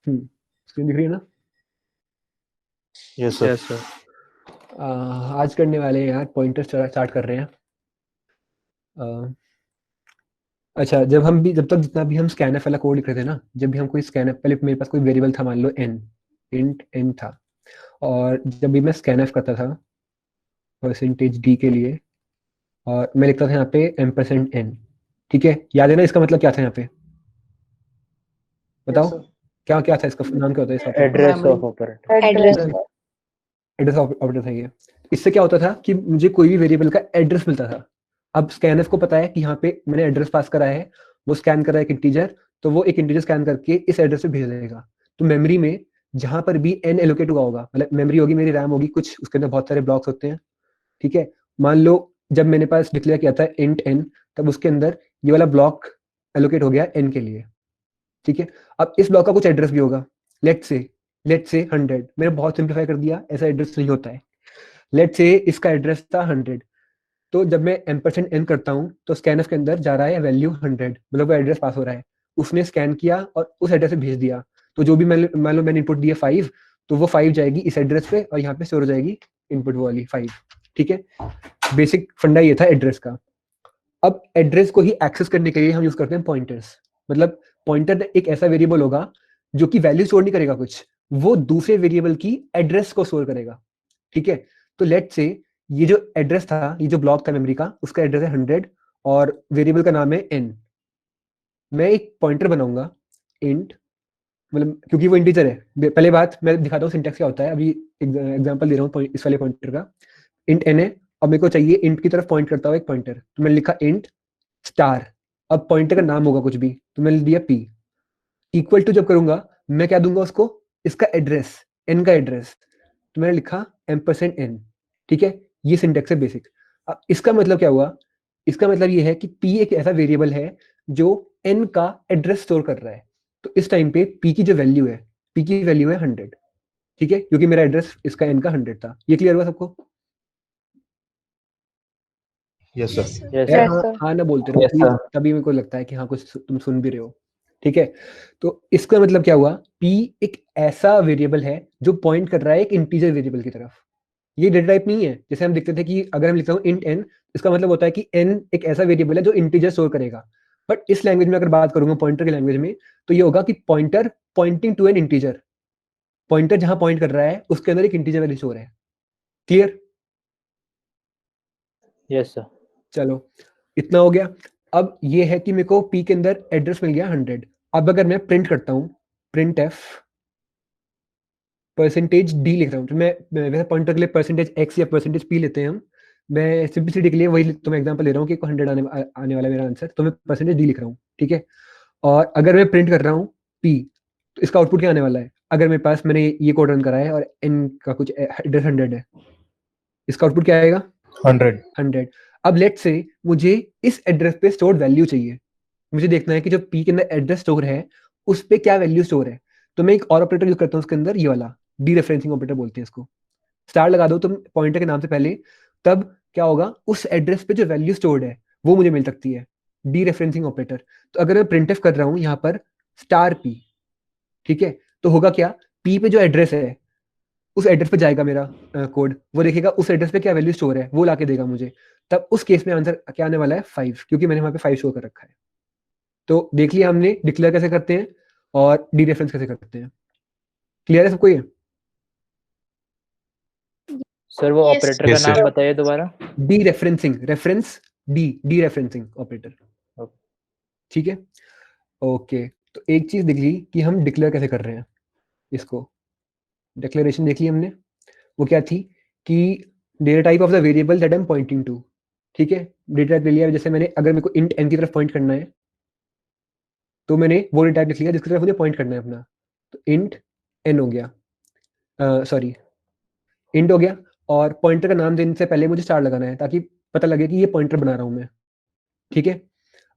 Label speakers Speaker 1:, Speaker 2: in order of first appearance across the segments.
Speaker 1: Screen दिख रही है ना?
Speaker 2: Yes sir.
Speaker 3: Yes sir.
Speaker 1: आज करने वाले हैं यार, पॉइंटर स्टार्ट कर रहे हैं। अच्छा, जब तक जितना भी हम स्कैनफ वाला कोड लिख रहे थे ना, जब भी हम कोई स्कैनफ, पहले मेरे पास कोई वेरिएबल था, मान लो n, इंट n था, और जब भी मैं स्कैनफ करता था परसेंटेज d के लिए, और मैं लिखता था यहाँ पे %n। ठीक है, याद है ना इसका मतलब क्या था यहाँ पे? बताओ, क्या क्या था इसका नाम, क्या होता है इस operator?
Speaker 3: Address of operator.
Speaker 4: Address.
Speaker 1: Address operator था ये। इससे क्या होता था कि मुझे कोई भी वेरिएबल का एड्रेस मिलता था। अब स्कैनफ को पता है कि यहाँ पे मैंने एड्रेस पास करा है, वो स्कैन कर रहा है एक इंटीजर, तो वो एक इंटीजर स्कैन करके इस एड्रेस पे भेज देगा। तो मेमोरी में जहां पर भी n एलोकेट हुआ होगा, मतलब मेमोरी होगी, मेरी रैम होगी कुछ, उसके अंदर बहुत सारे ब्लॉक्स होते हैं। ठीक है, मान लो जब मैंने पास डिक्लेयर किया था इंट n, तब उसके अंदर ये वाला ब्लॉक एलोकेट हो गया n के लिए। ठीक है, अब इस ब्लॉक का कुछ एड्रेस भी होगा। लेट से 100। मैंने बहुत सिंप्लीफाई कर दिया, ऐसा एड्रेस नहीं होता है। लेट से इसका एड्रेस था 100, तो जब मैं m% n करता हूँ तो स्कैनफ के अंदर जा रहा है वैल्यू 100, मतलब वो एड्रेस पास हो रहा है। उसने स्कैन किया और उस एड्रेस पे भेज दिया, तो जो भी मान लो मैंने इनपुट दिया 5, तो वो 5 जाएगी इस एड्रेस पे, और यहाँ पे स्टोर हो जाएगी इनपुट वाली 5। ठीक है, बेसिक फंडा ये था एड्रेस का। अब एड्रेस को ही एक्सेस करने के लिए हम यूज करते हैं पॉइंटर्स। मतलब पॉइंटर एक ऐसा वेरिएबल होगा जो कि वैल्यू स्टोर नहीं करेगा कुछ, वो दूसरे वेरिएबल की एड्रेस को स्टोर करेगा। ठीक है, तो लेट से ये जो एड्रेस था, ये जो ब्लॉक था मेमोरी का, उसका एड्रेस है 100 और वेरिएबल का नाम है n। मैं एक पॉइंटर बनाऊंगा इंट, मतलब क्योंकि वो इंटीजर है। पहले बात मैं दिखाता हूँ सिंटैक्स क्या होता है, अभी एग्जांपल दे रहा हूँ इस वाले पॉइंटर का। इंट n है, अब मेरे को चाहिए इंट की तरफ पॉइंट करता हुआ एक पॉइंटर, तो मैंने लिखा इंट स्टार। अब पॉइंटर का नाम होगा कुछ भी, तो मैंने दिया p। इक्वल टू जब करूंगा, मैं क्या दूंगा उसको, इसका एड्रेस, n का एड्रेस, तो मैंने लिखा %n। ठीक है, ये सिंटेक्स है बेसिक। अब इसका मतलब क्या हुआ? इसका मतलब ये है कि p एक ऐसा वेरिएबल है जो n का एड्रेस स्टोर कर रहा है। तो इस टाइम पे p की जो वैल्यू है, p की वैल्यू है 100। ठीक है, क्योंकि मेरा एड्रेस इसका n का 100 था। ये क्लियर हुआ सबको?
Speaker 2: Yes sir.
Speaker 3: यस
Speaker 1: यार
Speaker 3: सर।
Speaker 1: हाँ हाँ ना बोलते रहो
Speaker 3: Yes,
Speaker 1: प्लीज,
Speaker 3: sir.
Speaker 1: तभी मेरे को लगता है कि हाँ कुछ तुम सुन भी रहे हो। ठीक है, तो इसका मतलब क्या हुआ? p एक ऐसा वेरिएबल है जो पॉइंट कर रहा है एक इंटीजर वेरिएबल की तरफ। ये डेटा टाइप नहीं है। जैसे हम देखते थे कि अगर हम लिखता हूँ इंट n, इसका मतलब होता है कि n एक ऐसा वेरिएबल है जो इंटीजर स्टोर करेगा। बट इस लैंग्वेज में अगर बात करूंगा पॉइंटर की लैंग्वेज में, तो ये होगा कि pointer pointing to an integer. Pointer जहां पॉइंट कर रहा है उसके अंदर एक इंटीजर वैल्यू स्टोर है। क्लियर?
Speaker 3: Yes sir.
Speaker 1: चलो, इतना हो गया। अब ये है कि मेरे को p के अंदर एड्रेस मिल गया 100। अब अगर मैं प्रिंट करता हूँ, प्रिंट f %d लिख रहा हूँ, तो मैं वैसे पॉइंटर के लिए %x या %p लेते हैं हम। मैं सिंपलिसिटी के लिए वही तुम्हें एग्जांपल दे रहा हूँ कि 100 आने वाला है मेरा आंसर, तो मैं %d लिख रहा हूँ। ठीक है, और अगर मैं प्रिंट कर रहा हूँ p, तो इसका आउटपुट क्या आने वाला है? अगर मेरे पास, मैंने ये कोड रन करा है और n का कुछ एड्रेस 100 है, इसका आउटपुट क्या आएगा?
Speaker 2: 100।
Speaker 1: अब लेट से मुझे इस एड्रेस पे स्टोर्ड वैल्यू चाहिए। मुझे देखना है कि जो p के अंदर एड्रेस स्टोर है उस पे क्या वैल्यू स्टोर है। तो मैं एक और ऑपरेटर यूज करता हूँ उसके अंदर, ये वाला डी रेफरेंसिंग ऑपरेटर बोलते हैं इसको। स्टार लगा दो तुम पॉइंटर के नाम से पहले, तब क्या होगा, उस एड्रेस पे जो वैल्यू स्टोर्ड है वो मुझे मिल सकती है। D referencing operator. तो अगर मैं प्रिंटफ कर रहा हूँ यहाँ पर स्टार p, ठीक है, तो होगा क्या, p पे जो एड्रेस है उस एड्रेस पे जाएगा मेरा कोड, वो देखेगा उस एड्रेस पे क्या वैल्यू स्टोर है, वो लाके देगा मुझे। तब उस केस में आंसर क्या आने वाला है? 5, क्योंकि मैंने वहां पे 5 शो कर रखा है। तो देख लिया हमने डिक्लेयर कैसे करते हैं और डी रेफरेंस कैसे करते हैं। क्लियर है सबको ये?
Speaker 3: सर वो
Speaker 4: Yes.
Speaker 3: ऑपरेटर का
Speaker 2: यस
Speaker 3: नाम
Speaker 2: सर।
Speaker 3: बताइए दोबारा।
Speaker 1: D referencing, reference D referencing operator.
Speaker 3: Okay.
Speaker 1: ठीक है, ओके। तो एक चीज देख ली कि हम डिक्लेयर कैसे कर रहे हैं इसको। डिक्लेरेशन देख ली हमने, वो क्या थी कि data type of the variable that I am pointing to. ठीक है, डेटा टाइप ले लिया। जैसे मैंने, अगर मेरे को इंट n की तरफ पॉइंट करना है, तो मैंने वो डेटा टाइप लिख लिया जिसकी तरफ मुझे पॉइंट करना है अपना। तो इंट n हो गया, सॉरी इंट हो गया, और पॉइंटर का नाम देने से पहले मुझे स्टार लगाना है ताकि पता लगे कि ये पॉइंटर बना रहा हूं मैं। ठीक है,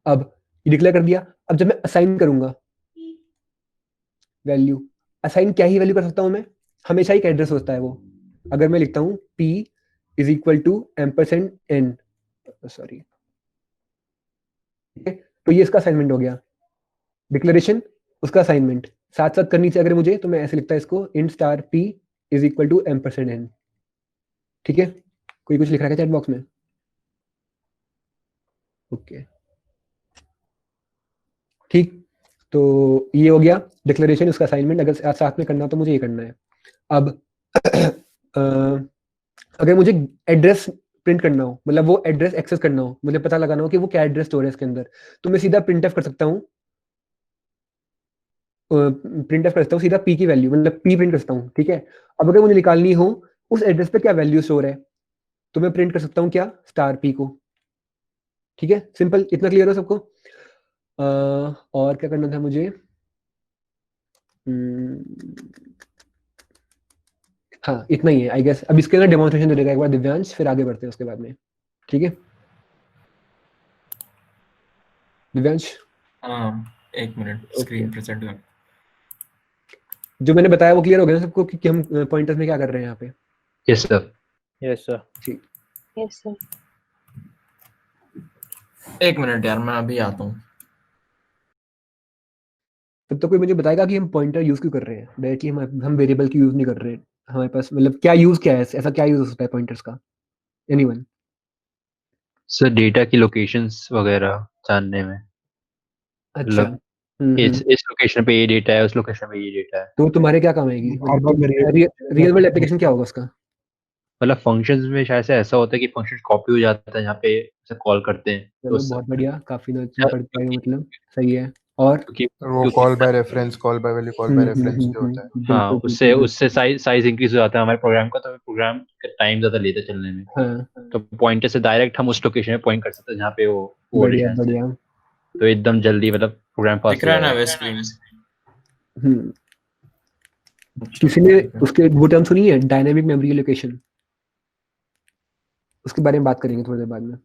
Speaker 1: अब डिक्लेयर कर दिया। अब जब मैं असाइन करूंगा वैल्यू, असाइन क्या ही वैल्यू कर सकता हूं मैं? हमेशा एक एड्रेस होता है वो। अगर मैं लिखता हूं p is equal to %n, sorry, ठीक है, तो ये इसका असाइनमेंट हो गया। डिक्लेरेशन उसका असाइनमेंट, साथ साथ करनी चाहिए अगर मुझे, तो मैं ऐसे लिखता है इसको, int star p is equal to m%n। ठीक है, कोई कुछ लिख रहा है चैट बॉक्स में? ओके ठीक, तो ये हो गया डिक्लेरेशन, उसका असाइनमेंट। अगर साथ में करना तो मुझे ये करना है। अब अ, अगर मुझे एड्रेस प्रिंट करना हो, मतलब वो एड्रेस एक्सेस करना हो, मुझे पता लगाना हो कि वो क्या एड्रेस स्टोर है इसके अंदर, तो मैं सीधा प्रिंट कर सकता हूँ, सीधा पी की वैल्यू, मतलब पी प्रिंट कर सकता हूँ। ठीक है, अब अगर मुझे निकालनी हो उस एड्रेस पे क्या वैल्यू स्टोर है, तो मैं प्रिंट कर सकता हूँ क्या, स्टार पी को। ठीक है, सिंपल, इतना क्लियर हो सबको? और क्या करना था मुझे? हाँ इतना ही है आई गेस। अब इसके अंदर डेमोन्स्ट्रेशन दे देगा एक बार दिव्यांश, फिर आगे बढ़ते हैं उसके बाद में। ठीक है दिव्यांश?
Speaker 4: हाँ, एक मिनट स्क्रीन प्रेजेंट कर।
Speaker 1: जो मैंने बताया वो क्लियर हो गया ना सबको कि हम पॉइंटर्स में क्या कर रहे हैं यहाँ पे?
Speaker 2: Yes, sir.
Speaker 3: Yes, sir.
Speaker 1: ठीक,
Speaker 5: Yes, sir.
Speaker 4: एक मिनट यार, मैं अभी आता हूँ।
Speaker 1: तब तो कोई मुझे बताएगा कि हम पॉइंटर यूज क्यों कर रहे हैं, डायरेक्टली हम वेरिएबल की यूज नहीं कर रहे हैं। हमारे पास मतलब क्या यूज क्या है, ऐसा क्या यूज हो सकता है पॉइंटर्स का? एनीवन?
Speaker 2: सर डेटा की लोकेशंस वगैरह जानने में,
Speaker 1: अच्छा
Speaker 2: मतलब इस लोकेशन पे ये डेटा है, उस लोकेशन पे ये डेटा है।
Speaker 1: तो तुम्हारे क्या काम आएगी? रियल वर्ल्ड एप्लीकेशन क्या होगा उसका?
Speaker 2: मतलब फंक्शंस में शायद से ऐसा होता है कि फंक्शन कॉपी हो जाता है जहाँ पे उसे कॉल करते हैं, तो
Speaker 1: चलो बहुत बढ़िया, काफी नॉलेज पढ़ के आए हो, मतलब सही है। और
Speaker 2: क्योंकि
Speaker 6: वो
Speaker 2: क्योंकि
Speaker 6: call by reference, call by value, call by reference जो होता है।
Speaker 2: हाँ,
Speaker 1: बिल्कुल
Speaker 2: उससे
Speaker 1: बिल्कुल
Speaker 2: उससे साइज इंक्रीज हो जाता है हमारे प्रोग्राम का, तो प्रोग्राम का टाइम ज्यादा लेता है चलने में।
Speaker 1: हाँ
Speaker 2: तो पॉइंटर से डायरेक्ट हम उस लोकेशन में पॉइंट कर सकते हैं जहाँ पे वो
Speaker 1: बढ़िया
Speaker 2: डिस्टेंस है,
Speaker 1: बढ़िया।
Speaker 2: तो एकदम जल्दी मतलब प्रोग्राम
Speaker 4: दिख
Speaker 2: फास्ट हो
Speaker 4: रहा है ना
Speaker 2: जाएगा।
Speaker 4: वे स्क्रीन?
Speaker 1: हम्म किसी ने उसके वो टर्म सुनी है, डायनेमिक मेमोरी लोकेशन? उसके बारे में बात करेंगे थोड़ी देर बाद में।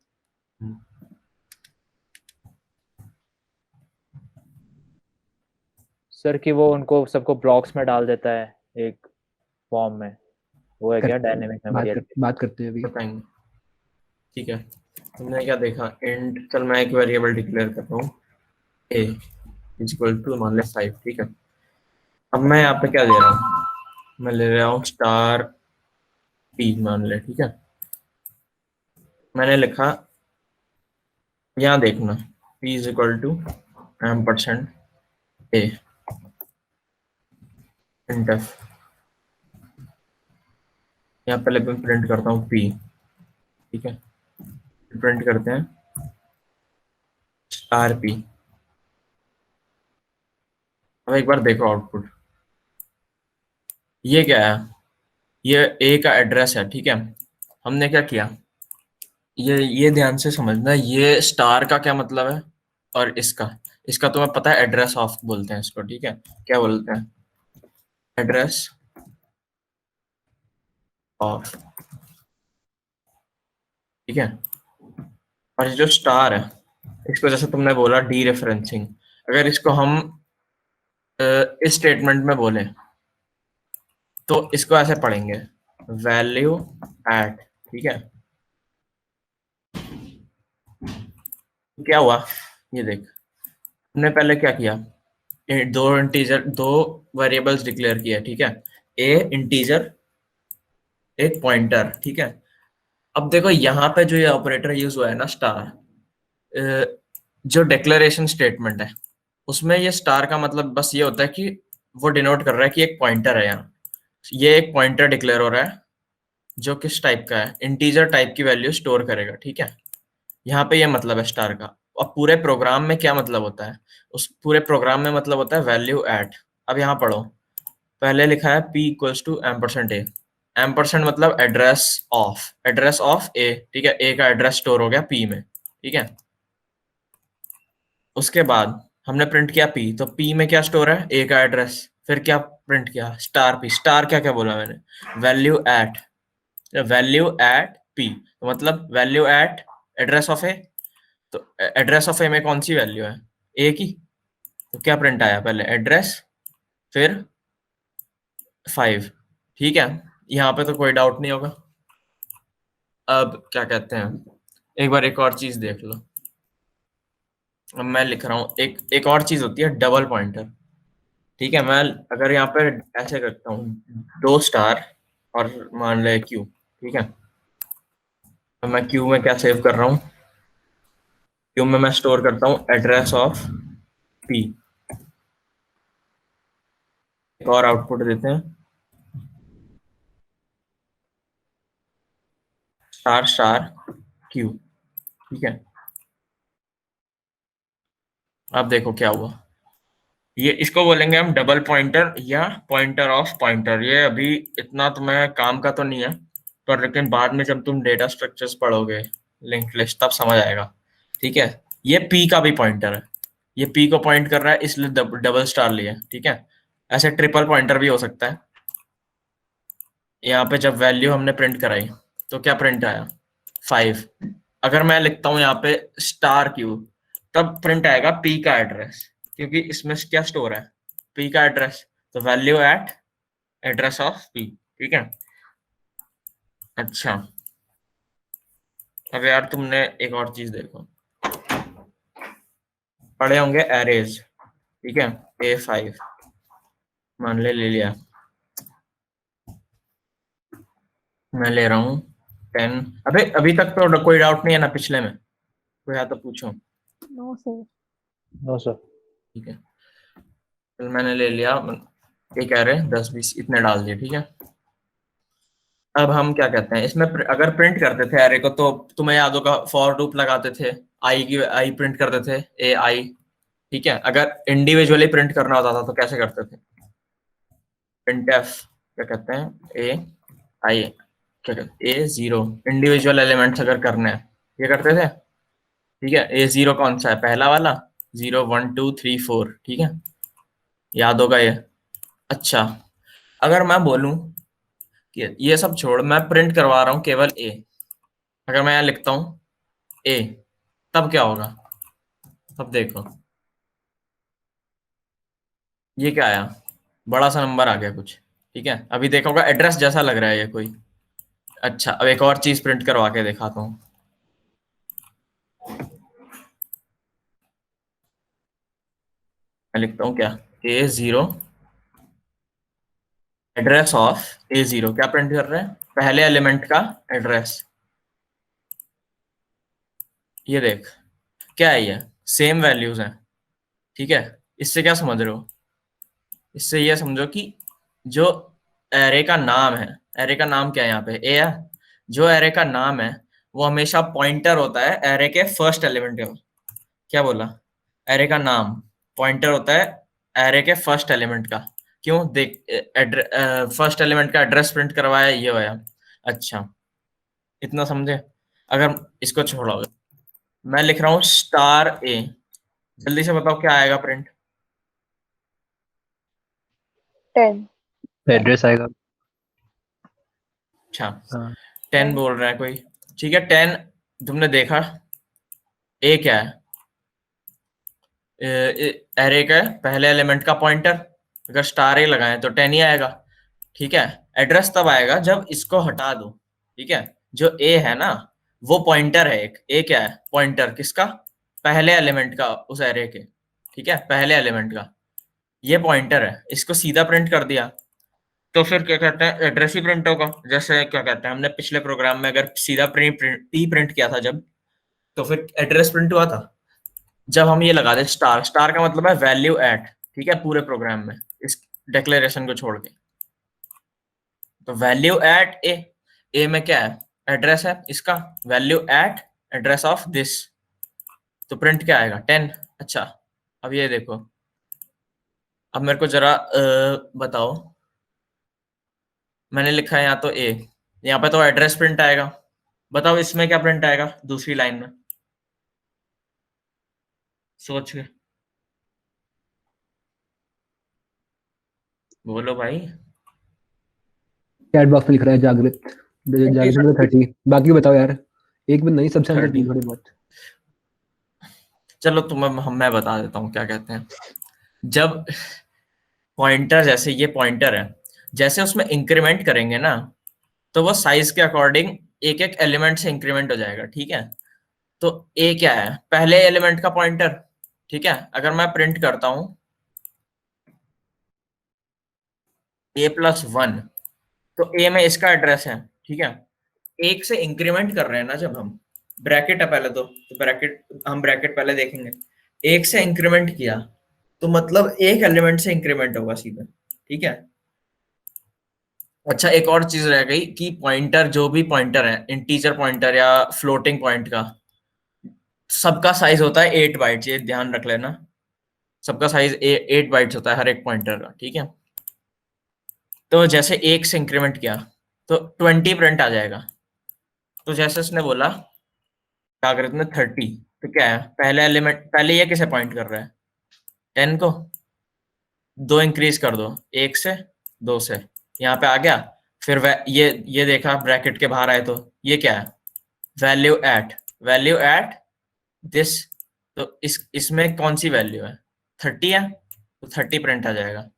Speaker 3: सर कि वो उनको सबको ब्लॉक्स में डाल देता है एक फॉर्म में, वो है क्या डायनेमिक मेमोरी?
Speaker 1: बात करते हैं अभी।
Speaker 4: बताएंगे, ठीक है। तुमने क्या देखा? इंट, चल मैं एक वेरिएबल डिक्लेयर करता हूँ, a इज इक्वल टू मान ले 5। ठीक है, अब मैं यहाँ पे क्या दे रहा हूँ? मैं ले रहा हूँ स्टार p मान ले। ठीक है, मैंने लिखा, यहाँ देखना, p is equal to %a printf। यहाँ पहले मैं प्रिंट करता हूँ p। ठीक है, प्रिंट करते हैं स्टार p। अब एक बार देखो आउटपुट, ये क्या है? ये a का एड्रेस है। ठीक है, हमने क्या किया, ये ध्यान से समझना, ये स्टार का क्या मतलब है और इसका इसका तुम्हें पता है, एड्रेस ऑफ बोलते हैं इसको। ठीक है, क्या बोलते हैं? Address of. ठीक है, और ये जो स्टार है, इसको जैसे तुमने बोला डी रेफरेंसिंग, अगर इसको हम इस स्टेटमेंट में बोले तो इसको ऐसे पढ़ेंगे, वैल्यू एट। ठीक है, क्या हुआ ये देख, हमने पहले क्या किया, दो वेरिएबल्स डिक्लेयर किया। ठीक है, ए इंटीजर, एक पॉइंटर। ठीक है, अब देखो यहाँ पे जो ये ऑपरेटर यूज हुआ है ना स्टार, जो डिक्लेरेशन स्टेटमेंट है उसमें ये स्टार का मतलब बस ये होता है कि वो डिनोट कर रहा है कि एक पॉइंटर है। यहाँ ये एक पॉइंटर डिक्लेयर हो रहा है जो किस टाइप का है, इंटीजर टाइप की वैल्यू स्टोर करेगा। ठीक है, यहाँ पे ये मतलब है स्टार का। और पूरे प्रोग्राम में क्या मतलब होता है? उस पूरे प्रोग्राम में मतलब होता है वैल्यू एट। अब यहाँ पढ़ो, पहले लिखा है p equals to %a। Ampersand मतलब एड्रेस ऑफ a। ठीक है, a का एड्रेस स्टोर हो गया p में। ठीक है, उसके बाद हमने प्रिंट किया p, तो p में क्या स्टोर है? a का एड्रेस। फिर क्या प्रिंट किया? Star p। स्टार क्या क्या बोला मैंने? वैल्यू एट p, तो मतलब value at address of a। तो एड्रेस ऑफ a में कौन सी वैल्यू है? a की। तो क्या प्रिंट आया? पहले एड्रेस, फिर 5। ठीक है, यहाँ पे तो कोई डाउट नहीं होगा। अब क्या कहते हैं, एक बार एक और चीज देख लो। अब मैं लिख रहा हूँ, एक और चीज होती है डबल पॉइंटर। ठीक है, मैं अगर यहाँ पे ऐसे करता हूँ 2 स्टार और मान ले क्यू, ठीक है, तो मैं क्यू में क्या सेव कर रहा हूँ, क्यू में मैं स्टोर करता हूँ एड्रेस ऑफ पी। एक और आउटपुट देते हैं, स्टार स्टार क्यू, ठीक है। अब देखो क्या हुआ, ये इसको बोलेंगे हम डबल पॉइंटर या पॉइंटर ऑफ पॉइंटर। ये अभी इतना तुम्हें काम का तो नहीं है, पर लेकिन बाद में जब तुम डेटा स्ट्रक्चर्स पढ़ोगे, लिंक्ड लिस्ट, तब समझ आएगा, ठीक है। ये पी का भी पॉइंटर है, ये पी को पॉइंट कर रहा है, इसलिए डबल स्टार लिया, ठीक है। ऐसे ट्रिपल पॉइंटर भी हो सकता है। यहाँ पे जब वैल्यू हमने प्रिंट कराई तो क्या प्रिंट आया 5। अगर मैं लिखता हूँ यहाँ पे स्टार क्यू, तब प्रिंट आएगा पी का एड्रेस, क्योंकि इसमें क्या स्टोर है, पी का एड्रेस, तो value at address of P, ठीक है। अच्छा, अब यार तुमने एक और चीज देखो, पढ़े होंगे एरेज, ठीक है। A5 मान ले लिया, मैं ले रहा हूँ 10। अबे अभी तक तो कोई डाउट नहीं है ना पिछले में, कोई है तो पूछो।
Speaker 5: No sir.
Speaker 3: No sir.
Speaker 4: ठीक है, तो मैंने ले लिया, ये कह रहे 10-20 इतने डाल दिए, ठीक है। अब हम क्या कहते हैं, इसमें अगर प्रिंट करते थे एरे को, तो तुम्हें याद होगा फॉर लूप लगाते थे, आई प्रिंट करते थे, ए आई, ठीक है। अगर इंडिविजुअली प्रिंट करना होता था तो कैसे करते थे, प्रिंटफ क्या कहते हैं, ए आई, क्या कहते हैं, A0, इंडिविजुअल एलिमेंट्स अगर करने हैं ये करते थे, ठीक है। A0 कौन सा है, पहला वाला, 0 1 2 3 4, ठीक है, याद होगा ये। अच्छा, अगर मैं बोलूं कि ये सब छोड़, मैं प्रिंट करवा रहा हूँ केवल ए, अगर मैं यहाँ लिखता हूँ ए, तब क्या होगा, तब देखो ये क्या आया, बड़ा सा नंबर आ गया कुछ, ठीक है। अभी देखा होगा एड्रेस जैसा लग रहा है ये कोई। अच्छा, अब एक और चीज प्रिंट करवा के दिखाता हूँ, मैं लिखता हूँ क्या, A0 एड्रेस ऑफ A0, क्या प्रिंट कर रहे हैं, पहले एलिमेंट का एड्रेस। ये देख क्या है, ये सेम वैल्यूज हैं, ठीक है। इससे क्या समझ रहे हो, इससे ये समझो कि जो एरे का नाम है, एरे का नाम क्या है यहाँ पे, ए है, जो एरे का नाम है वो हमेशा पॉइंटर होता है एरे के फर्स्ट एलिमेंट का। क्या बोला, एरे का नाम पॉइंटर होता है एरे के फर्स्ट एलिमेंट का। क्यों, देख फर्स्ट एलिमेंट का एड्रेस प्रिंट करवाया, ये होया। अच्छा, इतना समझे। अगर इसको छोड़ोगे, मैं लिख रहा हूँ स्टार ए, जल्दी से बताओ क्या आएगा प्रिंट,
Speaker 5: 10।
Speaker 2: एड्रेस आएगा।
Speaker 4: अच्छा
Speaker 2: हाँ
Speaker 4: 10 बोल रहा है कोई, ठीक है। 10 तुमने देखा, ए क्या है, एरे का पहले एलिमेंट का पॉइंटर, अगर स्टार ए लगाएं तो 10 ही आएगा, ठीक है। एड्रेस तब आएगा जब इसको हटा दो, ठीक है। जो ए है ना वो पॉइंटर है, एक ए क्या है, पॉइंटर किसका, पहले एलिमेंट का उस एरे के, ठीक है, पहले एलिमेंट का, ये पॉइंटर है। इसको सीधा प्रिंट कर दिया तो फिर क्या कहते हैं, एड्रेस ही प्रिंट होगा। जैसे क्या कहते हैं, हमने पिछले प्रोग्राम में अगर सीधा पी प्रिंट किया था जब, तो फिर एड्रेस प्रिंट हुआ था। जब हम ये लगा दे स्टार, स्टार का मतलब है वैल्यू एट, ठीक है, पूरे प्रोग्राम में इस डिक्लेरेशन को छोड़ के, तो वैल्यू एट ए, ए में क्या है, एड्रेस है इसका, value at address of this, तो प्रिंट क्या आएगा 10। अच्छा, अब ये देखो, अब मेरे को जरा बताओ, मैंने लिखा है यहाँ तो ए, यहाँ पे तो एड्रेस प्रिंट आएगा, बताओ इसमें क्या प्रिंट आएगा दूसरी लाइन में, सोच के बोलो भाई।
Speaker 1: चैट बॉक्स में लिख रहा है जागृत, जागृत में 30। बाकी बताओ यार, एक भी नहीं, सबसे अंदर
Speaker 4: 30।
Speaker 1: थोड़ी बहुत।
Speaker 4: चलो तुम्हें मैं बता देता हूँ क्या कहते हैं। जब पॉइंटर, जैसे ये पॉइंटर है, जैसे उसमें इंक्रीमेंट करेंगे ना, तो वो साइज के अकॉर्डिंग एक एक एलिमेंट से इंक्रीमेंट हो जाएगा, ठीक है। तो ए क्या है, पहले एलिमेंट का पॉइंटर, ठीक है। अगर मैं प्रिंट करता हूं a+1, तो a में इसका एड्रेस है, ठीक है। एक से इंक्रीमेंट कर रहे हैं ना जब हम, ब्रैकेट है पहले तो ब्रैकेट, हम ब्रैकेट पहले देखेंगे। एक से इंक्रीमेंट किया तो मतलब एक एलिमेंट से इंक्रीमेंट होगा सीधा, ठीक है। अच्छा, एक और चीज रह गई कि पॉइंटर, जो भी पॉइंटर है, इंटीजर पॉइंटर या फ्लोटिंग पॉइंट का, सबका साइज होता है 8 बाइट्स, ये ध्यान रख लेना। सबका साइज 8 बाइट्स होता है हर एक पॉइंटर का, ठीक है। तो जैसे एक से इंक्रीमेंट किया तो 20 प्रिंट आ जाएगा। तो जैसे उसने बोला कागज में 30, तो क्या है, पहले एलिमेंट, पहले ये किसे पॉइंट कर रहा है, 10 को। 2 इंक्रीज कर दो, 1 से 2 से, यहाँ पे आ गया। फिर ये देखा ब्रैकेट के बाहर आए तो ये क्या है, वैल्यू एट दिस, तो इसमें कौन सी वैल्यू है, 30 है, तो 30 प्रिंट आ जाएगा।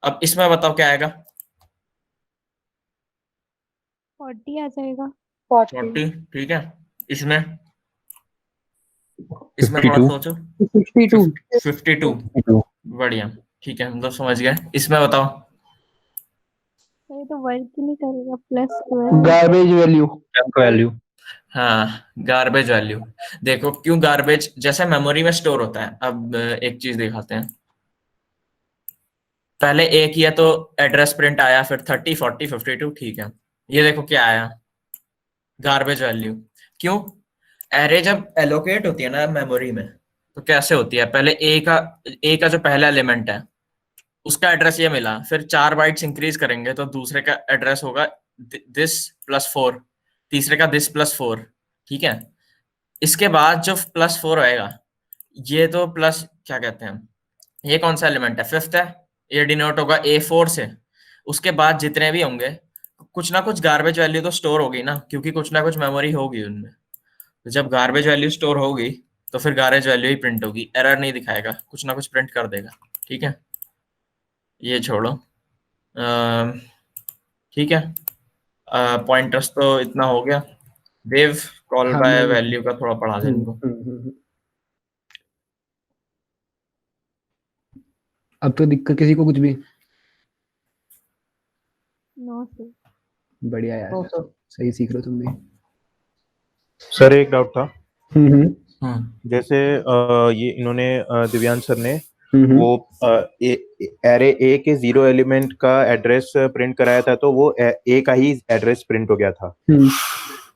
Speaker 4: अब इसमें बताओ क्या आएगा,
Speaker 5: 40 आ जाएगा।
Speaker 4: 40, ठीक है। इसमें थोड़ा
Speaker 2: 52
Speaker 4: सोचो,
Speaker 1: 52
Speaker 4: 52, बढ़िया, ठीक है, हम तो समझ गए। इसमें बताओ,
Speaker 5: ये तो वर्क ही नहीं करेगा, plus
Speaker 1: garbage value.
Speaker 2: Junk value.
Speaker 4: हाँ, गार्बेज वैल्यू। देखो क्यों गार्बेज, जैसे मेमोरी में स्टोर होता है। अब एक चीज दिखाते हैं, पहले ए किया तो एड्रेस प्रिंट आया, फिर 30, 40, 52, ठीक है। ये देखो क्या आया, गार्बेज वैल्यू। क्यों, एरे जब एलोकेट होती है ना मेमोरी में, तो कैसे होती है, पहले ए का जो पहला एलिमेंट है उसका एड्रेस ये मिला, फिर 4 बाइट्स इंक्रीज करेंगे तो दूसरे का एड्रेस होगा दिस +4, तीसरे का दिस +4, ठीक है। इसके बाद जो +4 आएगा, ये तो प्लस क्या कहते हैं, ये कौन सा एलिमेंट है, 5th है, ये डिनोट होगा A4 से। उसके बाद जितने भी होंगे, कुछ ना कुछ गार्बेज वैल्यू तो स्टोर होगी ना, क्योंकि कुछ ना कुछ मेमोरी होगी उनमें। तो जब गार्बेज वैल्यू स्टोर होगी तो फिर गार्बेज वैल्यू ही प्रिंट होगी, एरर नहीं दिखाएगा, कुछ ना कुछ प्रिंट कर देगा, ठीक है। ये छोड़ो, ठीक है। पॉइंटर्स तो इतना हो गया। देव, कॉल
Speaker 1: हाँ,
Speaker 4: बाय
Speaker 1: मैं-
Speaker 4: वैल्यू का थोड़ा पढ़ा दे इनको।
Speaker 1: अब तो दिक्कत किसी को कुछ भी,
Speaker 5: नो सर।
Speaker 1: बढ़िया यार, सही सीख रहे हो तुम भी।
Speaker 6: सर एक डाउट था,
Speaker 4: हम्म
Speaker 6: जैसे ये इन्होंने दिव्यांश सर ने
Speaker 1: हम्म
Speaker 6: वो एरे ए के 0 एलिमेंट का एड्रेस प्रिंट कराया था, तो वो ए का ही एड्रेस प्रिंट हो गया था।
Speaker 1: हम्म।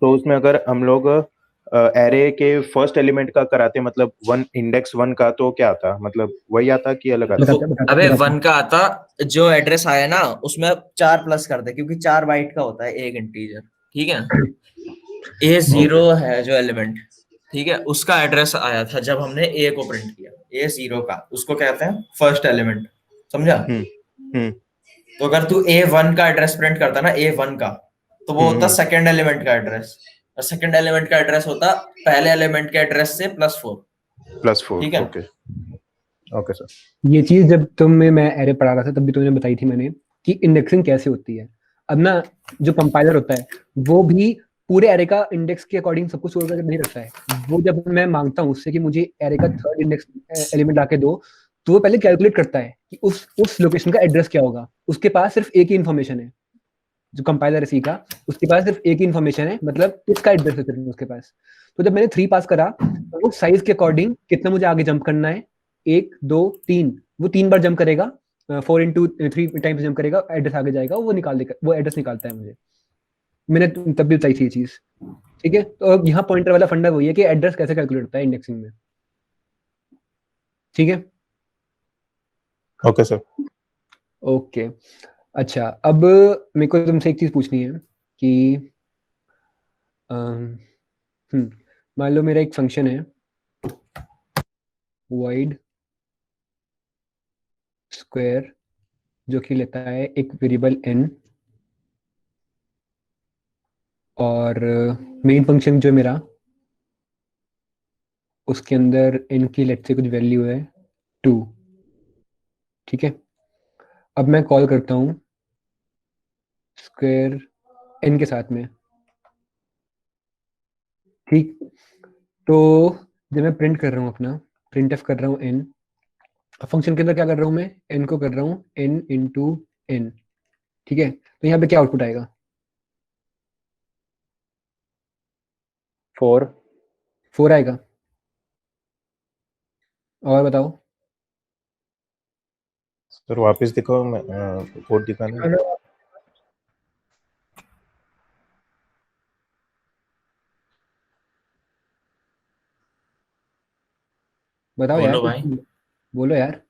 Speaker 6: तो उसमें अगर हम लोग एरे के फर्स्ट एलिमेंट का कराते, मतलब इंडेक्स 1 का, तो क्या आता, मतलब वही आता कि अलग आता?
Speaker 4: अबे 1 का आता, जो एड्रेस आया ना उसमें 4 प्लस कर दे, क्योंकि 4 बाइट का होता है एक इंटीजर, ठीक है। A0 है जो एलिमेंट, ठीक है, उसका एड्रेस आया था जब हमने A को प्रिंट किया, A0 का, उसको कहते हैं फर्स्ट एलिमेंट, समझा। तो अगर तू A1 का एड्रेस प्रिंट करता ना, A1 का, तो वो होता सेकंड एलिमेंट का एड्रेस, और सेकंड एलिमेंट का एड्रेस होता पहले एलिमेंट के एड्रेस से +4, ठीक है।
Speaker 6: Okay okay sir.
Speaker 1: ये चीज जब मैं एरे पढ़ा रहा था तब भी तुमने बताई थी मैंने कि इंडेक्सिंग कैसे होती है। अब ना जो कंपाइलर होता है वो भी पूरे एरे का इंडेक्स के अकॉर्डिंग सब कुछ स्टोर करके नहीं रखता है। वो जब मैं मांगता हूँ उससे कि मुझे एरे का थर्ड इंडेक्स एलिमेंट लाके दो, तो वो पहले कैलकुलेट करता है कि उस लोकेशन का एड्रेस क्या होगा। उसके पास सिर्फ एक ही इन्फॉर्मेशन है, जो कंपाइलर है सी का, उसके पास सिर्फ एक ही इन्फॉर्मेशन है, मतलब इसका एड्रेस है सिर्फ उसके पास। तो जब मैंने 3 पास करा तो वो साइज के अकॉर्डिंग कितना मुझे आगे जंप करना है, 1 2 3, वो 3 बार जंप करेगा, 4 into 3 टाइम्स जंप करेगा, एड्रेस आगे जाएगा, वो निकाल देगा, वो एड्रेस निकालता है मुझे। मैंने तब भी बताई थी ये चीज, ठीक है। तो अब यहाँ पॉइंटर वाला फंडा वही है कि एड्रेस कैसे कैलकुलेट होता है इंडेक्सिंग में, ठीक है।
Speaker 6: Okay sir.
Speaker 1: ओके, अच्छा, अब मेरे को तुमसे एक चीज पूछनी है कि मान लो मेरा एक फंक्शन है void स्क्वायर, जो कि लेता है एक वेरिएबल n, और मेन फंक्शन जो है मेरा, उसके अंदर n की लेट से कुछ वैल्यू है 2, ठीक है। अब मैं कॉल करता हूँ स्क्वायर n के साथ में, ठीक। तो जब मैं प्रिंट कर रहा हूँ अपना, प्रिंट एफ कर रहा हूँ n, फंक्शन के अंदर क्या कर रहा हूँ मैं, n को कर रहा हूँ n into n, ठीक है, तो यहाँ पे क्या आउटपुट आएगा?
Speaker 3: 4
Speaker 1: 4 आएगा। और बताओ।
Speaker 6: सर वापस दिखाओ, मैं कोड दिखाना।
Speaker 1: बताओ यार,
Speaker 4: बोलो भाई,
Speaker 1: बोलो यार।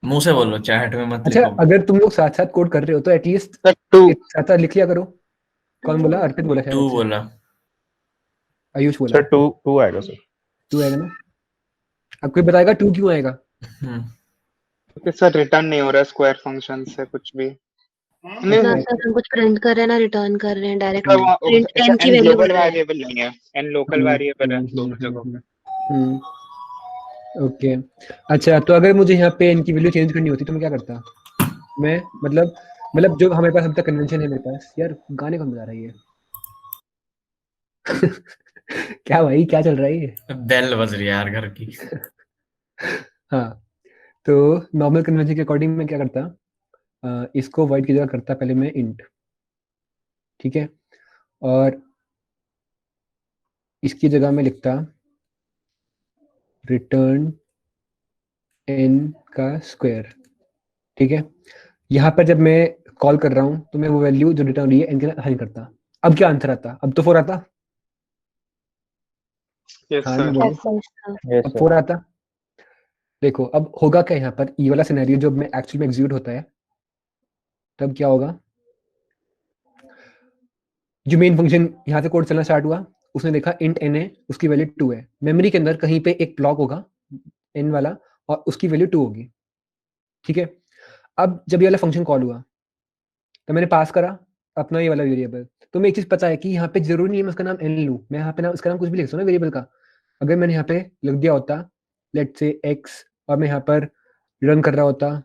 Speaker 4: मुंह से बोलो, चैट में मत
Speaker 1: अच्छा,
Speaker 4: लिखो।
Speaker 1: अगर तुम लोग साथ साथ कोड कर रहे हो तो एटलीस्ट
Speaker 7: सर 2
Speaker 1: साथ साथ लिख लिया करो। कौन बोला? अर्पित बोला शायद
Speaker 4: 2
Speaker 1: से।
Speaker 4: बोला।
Speaker 1: आयुष बोला।
Speaker 6: सर 2 आएगा सर।
Speaker 1: 2 आएगा ना? अब कोई बताएगा 2 क्यों आएगा?
Speaker 7: क्योंकि सर रिटर्न नहीं हो रहा है स्क्वायर फंक्शन से कुछ भी। नहीं
Speaker 5: ना सर, हम कुछ प्रिंट कर रहे हैं ना रिटर्न कर रहे हैं डायरेक्ट।
Speaker 7: मतलब वहाँ
Speaker 5: प्रिंट
Speaker 7: ऐसा
Speaker 5: n की
Speaker 7: n
Speaker 5: वैल्यू
Speaker 7: ग्लोबल
Speaker 5: बता रहे हैं।
Speaker 7: वेरिएबल नहीं है, n लोकल वेरिएबल है दोनों जगहों पे।
Speaker 1: ओके। अच्छा, तो अगर मुझे यहाँ पे n की वैल्यू चेंज करनी होती तो मैं क्या करता? मैं मतलब जो हमारे पास अब तक कन्वेंशन है मेरे पास। यार गाने कौन बजा रहा है ये? क्या भाई, क्या चल रहा है ये?
Speaker 4: बेल बज रही है यार घर की।
Speaker 1: हाँ, तो नॉर्मल कन्वेंशन के अकॉर्डिंग मैं क्या करता? इसको वॉइड की जगह करता पहले मैं इंट, ठीक है, और इसकी जगह मैं लिखता रिटर्न n का स्क्वायर, ठीक है। यहाँ पर जब मैं कॉल कर रहा हूँ तो मैं वो वैल्यू जो रिटर्न हुई है n के साथ असाइन करता। अब क्या आंसर आता? अब तो 4 आता।
Speaker 7: यस
Speaker 1: हाँ
Speaker 7: सर।
Speaker 1: ना, बोलो।
Speaker 5: ऐसा इसका।
Speaker 3: यस
Speaker 1: अब
Speaker 3: सर।
Speaker 1: 4 आता। देखो अब होगा क्या यहाँ पर, ये वाला सिनेरियो जब मैं एक्चुअली में एग्जीक्यूट होता है तब क्या होगा? जो मेन फंक्शन यहाँ से कोड चलना स्टार्ट हुआ, उसने देखा इंट n है, उसकी वैल्यू 2 है। मेमोरी के अंदर कहीं पे एक ब्लॉक होगा n वाला और उसकी वैल्यू 2 होगी, ठीक है। अब जब ये वाला फंक्शन कॉल हुआ तो मैंने पास करा अपना ये वाला वेरिएबल। तो मैं एक चीज पता है कि यहाँ पे जरूरी नहीं है मैं उसका नाम n लूँ, मैं यहाँ पे ना उसका नाम कुछ भी लिख सकता हूँ ना वेरिएबल का। अगर मैंने यहाँ पे लिख दिया होता लेट से x और मैं यहाँ पर रन कर रहा होता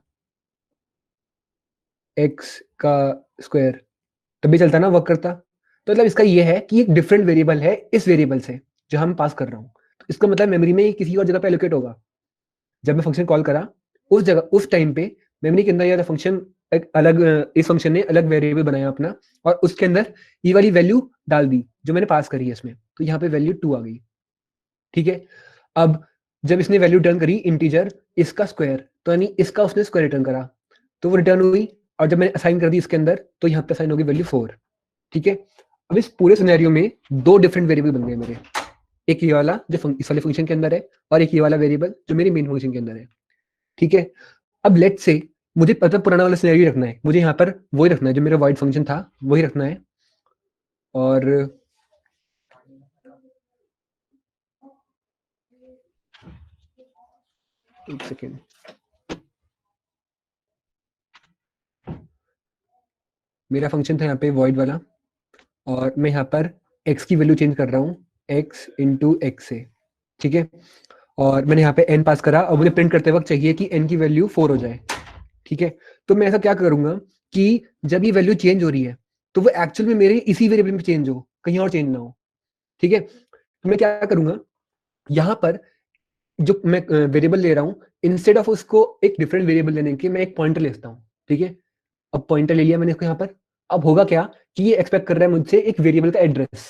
Speaker 1: x का स्क्वायर, तब भी चलता ना, वर्क करता। तो मतलब इसका ये है कि एक डिफरेंट वेरिएबल है इस वेरिएबल से जो हम पास कर रहा हूँ। तो इसका मतलब मेमोरी में किसी और जगह पे एलोकेट होगा। जब मैं फंक्शन कॉल करा उस जगह उस टाइम पे मेमोरी के अंदर ये फंक्शन एक अलग इस फंक्शन ने अलग वेरिएबल बनाया अपना और उसके अंदर ये वाली वैल्यू डाल दी जो मैंने पास करी है इसमें। तो यहाँ पे वैल्यू 2 आ गई, ठीक है। अब जब इसने वैल्यू रिटर्न करी इंटीजर इसका स्क्वायर, तो यानी इसका उसने स्क्वायर रिटर्न करा, तो वो रिटर्न हुई। और जब मैंने असाइन कर दी इसके अंदर तो यहाँ पे असाइन होगी वैल्यू 4, ठीक है। अब इस पूरे सिनेरियो में 2 डिफरेंट वेरिएबल बन गए मेरे। एक ये वाला जो इस वाले फंक्शन के अंदर है और एक ये वाला वेरिएबल जो मेरे मेन फंक्शन के अंदर है, ठीक है। अब लेट्स से मुझे पता पुराना वाला सिनेरियो रखना है, मुझे यहाँ पर वही रखना है जो मेरा वाइड फंक्शन था वही रखना है। और एक सेकेंड, मेरा फंक्शन था यहाँ पे वॉइड वाला और मैं यहाँ पर x की वैल्यू चेंज कर रहा हूँ x इंटू एक्स से, ठीक है। और मैंने यहाँ पे n पास करा और मुझे प्रिंट करते वक्त चाहिए कि n की वैल्यू 4 हो जाए, ठीक है। तो मैं ऐसा क्या करूंगा कि जब ये वैल्यू चेंज हो रही है तो वो एक्चुअल में मेरे इसी वेरिएबल में चेंज हो, कहीं और चेंज ना हो, ठीक है। तो मैं क्या करूंगा, यहाँ पर जो मैं वेरिएबल ले रहा हूँ इंस्टेड ऑफ उसको एक डिफरेंट वेरिएबल लेने के मैं एक पॉइंटर लेता हूँ, ठीक है। अब पॉइंटर ले लिया मैंने इसको यहाँ पर। अब होगा क्या कि ये एक्सपेक्ट कर रहा है मुझसे एक वेरिएबल का एड्रेस,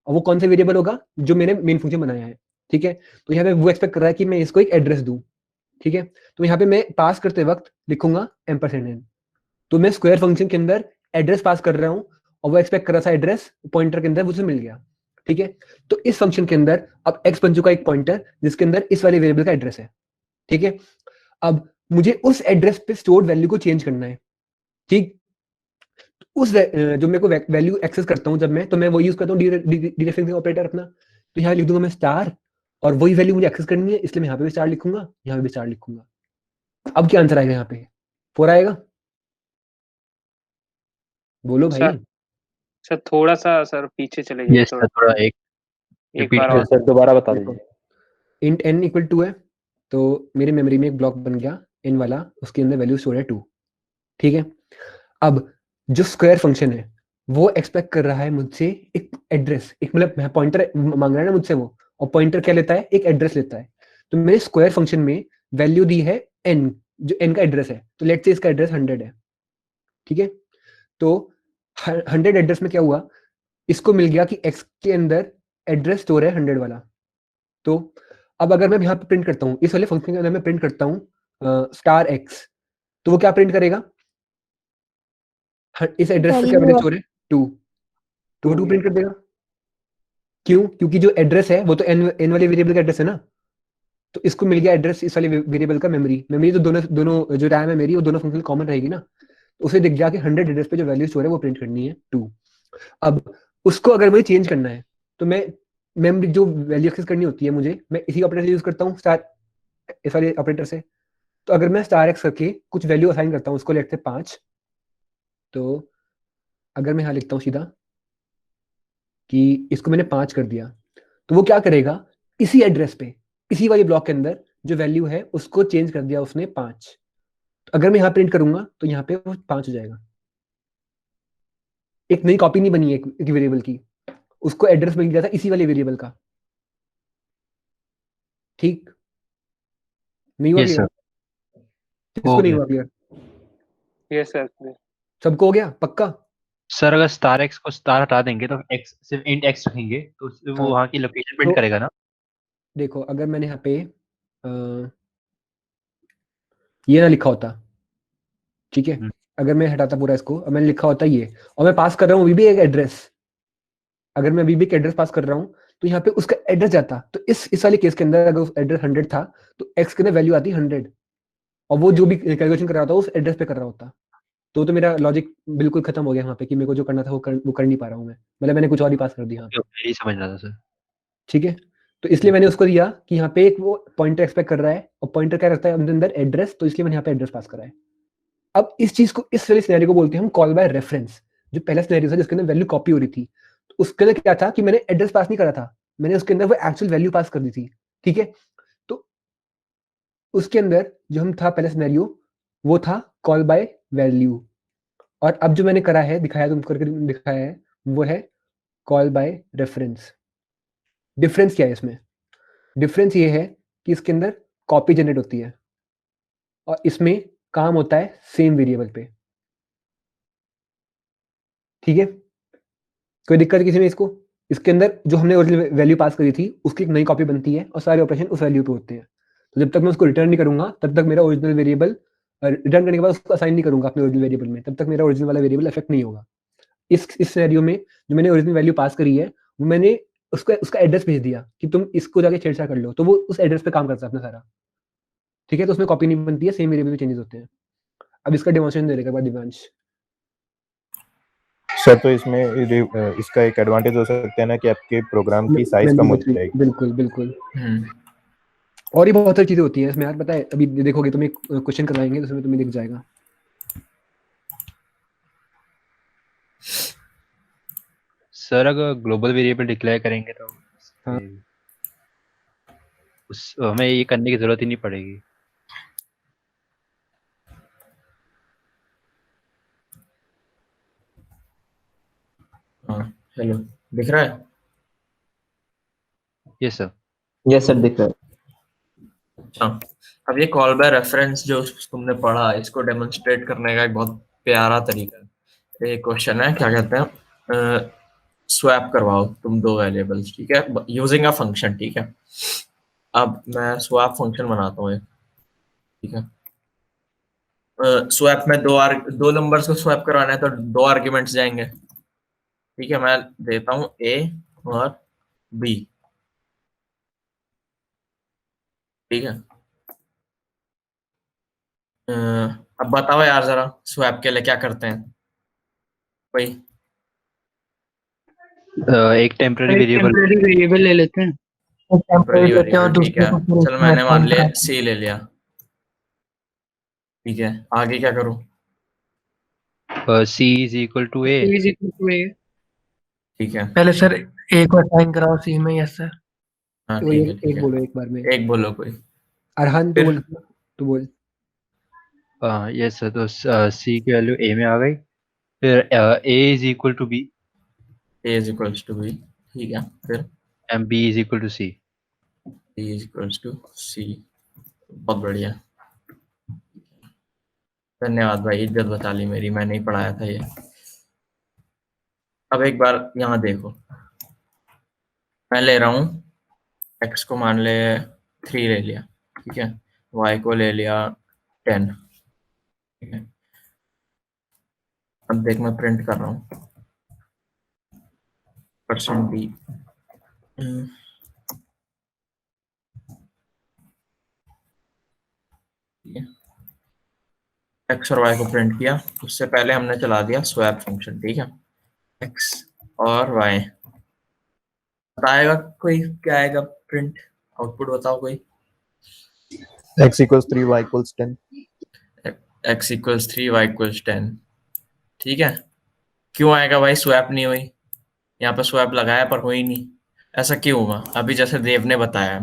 Speaker 1: और वो कौन सा वेरिएबल होगा जो मैंने मेन फंक्शन बनाया है, ठीक है। तो यहाँ पे वो एक्सपेक्ट कर रहा है कि मैं इसको एक एड्रेस दूं, ठीक है। तो यहाँ पे मैं पास करते वक्त लिखूंगा $n। तो मैं स्क्वायर फंक्शन के अंदर एड्रेस पास कर रहा हूँ और वो एक्सपेक्ट कर रहा था एड्रेस पॉइंटर के अंदर मुझे मिल गया, ठीक है। तो इस फंक्शन के अंदर अब x बन चुका एक पॉइंटर जिसके अंदर इस वाले वेरिएबल का एड्रेस है, ठीक है। अब मुझे उस एड्रेस पे स्टोर्ड वैल्यू को चेंज करना है, ठीक। उस जो मेरे को वैल्यू एक्सेस करता हूँ जब मैं, तो मैं वो यूज करता हूँ डीरेफरेंसिंग ऑपरेटर अपना। तो यहाँ लिख दूंगा मैं स्टार और वही वैल्यू मुझे एक्सेस करनी है, इसलिए मैं यहाँ पे भी स्टार लिखूंगा, यहाँ पे भी स्टार लिखूंगा। अब क्या आंसर आएगा? यहाँ पे 4 आएगा। बोलो भाई।
Speaker 7: सर थोड़ा सा सर पीछे चले गए
Speaker 2: यस सर, थोड़ा एक
Speaker 7: एक
Speaker 2: repeat
Speaker 7: बार
Speaker 2: कर
Speaker 7: और
Speaker 3: सर दोबारा बता
Speaker 1: देखो,
Speaker 3: दीजिए।
Speaker 1: इंट n इक्वल 2 है तो मेरी मेमोरी में एक ब्लॉक बन गया n वाला, उसके अंदर वैल्यू स्टोर है 2, ठीक है। अब जो स्क्वायर फंक्शन है वो एक्सपेक्ट कर रहा है मुझसे एक एड्रेस, एक मतलब पॉइंटर मांग रहा है ना मुझसे वो, और पॉइंटर क्या लेता है? एक एड्रेस लेता है। तो मेरे स्क्वायर फंक्शन में वैल्यू दी है n, जो n का एड्रेस है। तो लेट्स से इसका एड्रेस 100 है, ठीक है, तो 100 एड्रेस में क्या हुआ, इसको मिल गया कि x के अंदर एड्रेस स्टोर है 100 वाला। तो अब अगर मैं यहाँ पे प्रिंट करता हूँ, इस वाले फंक्शन के अंदर मैं प्रिंट करता हूँ स्टार x, तो वो क्या प्रिंट करेगा, इस एड्रेस पे क्या वैल्यू स्टोर है 2, तो वो 2 प्रिंट कर देगा। क्यों? क्योंकि जो एड्रेस है वो तो n वाले वेरिएबल का एड्रेस है ना, तो इसको मिल गया एड्रेस इस वाले वेरिएबल का मेमोरी तो दोनों जो रैम है मेरी वो दोनों फंक्शन कॉमन रहेगी ना, तो उसे दिख गया कि 100 एड्रेस पे जो वैल्यू स्टोर है वो प्रिंट करनी है 2। अब उसको अगर मुझे चेंज करना है तो मैं मेमोरी जो वैल्यू एक्सेस करनी होती है मुझे, मैं इसी ऑपरेटर यूज करता हूँ स्टार इस वाले ऑपरेटर से। तो अगर मैं स्टार एक्स करके कुछ वैल्यू असाइन करता हूँ उसको, लेट से 5, तो अगर मैं यहाँ लिखता हूँ सीधा कि इसको मैंने 5 कर दिया, तो वो क्या करेगा, इसी एड्रेस पे इसी वाले ब्लॉक के अंदर जो वैल्यू है उसको चेंज कर दिया उसने 5। तो अगर मैं यहाँ प्रिंट करूंगा तो यहाँ पे वो 5 हो जाएगा, एक नई कॉपी नहीं बनी है एक वेरिएबल की, उसको एड्रेस मिल गया था इसी वाले वेरिएबल का। ठीक, नहीं हुआ
Speaker 2: यस
Speaker 1: क्लियर?
Speaker 2: सर,
Speaker 1: किसको
Speaker 2: हो
Speaker 1: नहीं
Speaker 2: गया।
Speaker 1: हुआ क्लियर?
Speaker 7: यस सर
Speaker 1: सबको हो गया पक्का?
Speaker 2: सर अगर स्टार एक्स को स्टार हटा देंगे तो एक्स सिर्फ इंट एक्स रखेंगे तो वो
Speaker 1: हाँ।
Speaker 2: वहाँ की लोकेशन प्रिंट
Speaker 1: तो
Speaker 2: करेगा ना।
Speaker 1: देखो अगर मैंने यहाँ पे ये ना लिखा होता, ठीक है,
Speaker 2: हम्म।
Speaker 1: अगर मैं हटाता पूरा इसको और मैंने लिखा होता ये, और मैं पास कर रहा हूँ अभी भी एक एड्रेस, अगर मैं अभी भी एक एड्रेस पास कर रहा हूँ तो यहाँ पे उसका एड्रेस जाता, तो इस वाले केस के अंदर अगर उस एड्रेस 100 था तो एक्स के अंदर वैल्यू आती 100, और वो जो भी कैलकुलेशन कर रहा होता उस एड्रेस पे कर रहा होता। तो मेरा लॉजिक बिल्कुल खत्म हो गया वहाँ पे कि मेरे को जो करना था वो कर नहीं पा रहा हूँ मैं, मतलब मैंने कुछ और ही पास कर दिया यहाँ पे।
Speaker 2: यही समझ रहा था सर।
Speaker 1: ठीक है, तो इसलिए मैंने उसको दिया कि यहाँ पे एक वो पॉइंटर एक्सपेक्ट कर रहा है और पॉइंटर क्या रखता है अपने अंदर एड्रेस, तो इसलिए मैंने यहाँ पे एड्रेस पास करा है। अब इस चीज को, इस वाले सिनेरियो को बोलते हैं हम कॉल बाय रेफरेंस। जो पहला सिनेरियो था जिसके अंदर वैल्यू कॉपी हो रही थी, तो उसके अंदर क्या था कि मैंने एड्रेस पास नहीं करा था, मैंने उसके अंदर वो एक्चुअल वैल्यू पास कर दी थी। ठीक है, तो उसके अंदर जो हम था पहला सिनेरियो वो था कॉल बाय वैल्यू, और अब जो मैंने करा है, दिखाया तुम करके दिखाया है, वो है कॉल बाय रेफरेंस। डिफरेंस क्या है इसमें? डिफरेंस ये है कि इसके अंदर कॉपी जनरेट होती है और इसमें काम होता है सेम वेरिएबल पे। ठीक है, कोई दिक्कत किसी में इसको? इसके अंदर जो हमने ओरिजिनल वैल्यू पास करी थी उसकी एक नई कॉपी बनती है और सारे ऑपरेशन उस वैल्यू पे होते हैं। तो जब तक मैं उसको रिटर्न नहीं करूंगा तब तक मेरा ओरिजिनल वेरिएबल, रिटर्न करने के बाद उसको असाइन नहीं करूंगा अपने ओरिजिनल वेरिएबल में, तब तक मेरा ओरिजिनल वाला वेरिएबल इफेक्ट नहीं होगा। इस सिनेरियो में जो मैंने ओरिजिनल वैल्यू पास करी है वो मैंने उसका एड्रेस भेज दिया कि तुम इसको जाके छेड़छाड़ कर लो, तो वो उस एड्रेस पे काम करता है अपना सारा। ठीक है, तो उसमें कॉपी नहीं बनती है, सेम वेरिएबल में चेंजेस होते हैं। अब इसका डेमोन्स्ट्रेशन देने के बाद दिव्यांश।
Speaker 6: सर तो इसमें इसका एक एडवांटेज हो सकता है ना कि आपके प्रोग्राम की साइज कम हो जाएगी।
Speaker 1: बिल्कुल बिल्कुल, और भी बहुत सारी चीजें होती हैं इसमें यार, पता है अभी देखोगे तुम्हें क्वेश्चन करवाएंगे तो उसमें तुम्हें दिख जाएगा।
Speaker 2: सर अगर ग्लोबल वेरिएबल डिक्लेयर करेंगे तो
Speaker 1: हाँ।
Speaker 2: हमें ये करने की जरूरत ही नहीं पड़ेगी।
Speaker 4: हाँ हेलो, दिख रहा है?
Speaker 2: Yes sir.
Speaker 8: यस सर दिख रहा है।
Speaker 4: अच्छा, अब ये कॉल बाय रेफरेंस जो तुमने पढ़ा, इसको डेमोन्स्ट्रेट करने का एक बहुत प्यारा तरीका है। एक क्वेश्चन है, क्या कहते हैं, स्वैप करवाओ तुम दो वेरिएबल्स, ठीक है, यूजिंग अ फंक्शन। ठीक है, अब मैं स्वैप फंक्शन बनाता हूँ एक, ठीक है। स्वैप में दो नंबर्स को स्वैप करवाना है तो दो आर्ग्यूमेंट्स जाएंगे। ठीक है, मैं देता हूँ ए और बी। ठीक है, अब बताओ यार जरा स्वैप के लिए क्या करते हैं भाई?
Speaker 2: एक टेम्पररी वेरिएबल
Speaker 8: ले लेते हैं।
Speaker 4: टेम्पररी वेरिएबल, ठीक है, चलो मैंने मान लिया सी ले लिया। ठीक है, आगे क्या करूं?
Speaker 2: सी इज इक्वल टू ए।
Speaker 4: ठीक है,
Speaker 9: पहले सर ए को असाइन कराओ सी में। Yes sir.
Speaker 4: हाँ
Speaker 1: तो
Speaker 4: ठीक है,
Speaker 1: एक
Speaker 4: ठीक है,
Speaker 1: बोलो एक बार में।
Speaker 4: एक बोलो कोई।
Speaker 1: अरहान तो बोल, तो बोल।
Speaker 2: यस सर, तो सी की वैल्यू ए में आ गई, फिर A is equal to B
Speaker 4: A is equals to B, ठीक है, फिर
Speaker 2: and B is equal to C.
Speaker 4: B is equals to C. बहुत बढ़िया। धन्यवाद भाई, इज्जत बचा ली मेरी, मैंने ही पढ़ाया था ये। अब एक बार यहाँ देखो, मैं ले रहा हूँ x को मान ले 3 ले लिया, ठीक है, y को ले लिया 10, ठीक है। अब देख मैं प्रिंट कर रहा हूँ %d, x और y को प्रिंट किया। उससे पहले हमने चला दिया स्वैप फंक्शन, ठीक है, x और y। बताएगा कोई क्या आएगा प्रिंट, आउटपुट बताओ कोई।
Speaker 6: x equals 3 y equals 10।
Speaker 4: x equals 3 y equals 10, ठीक है। क्यों आएगा भाई, स्वैप नहीं हुई, यहाँ पर स्वैप लगाया पर हुई नहीं, ऐसा क्यों हुआ? अभी जैसे देव ने बताया,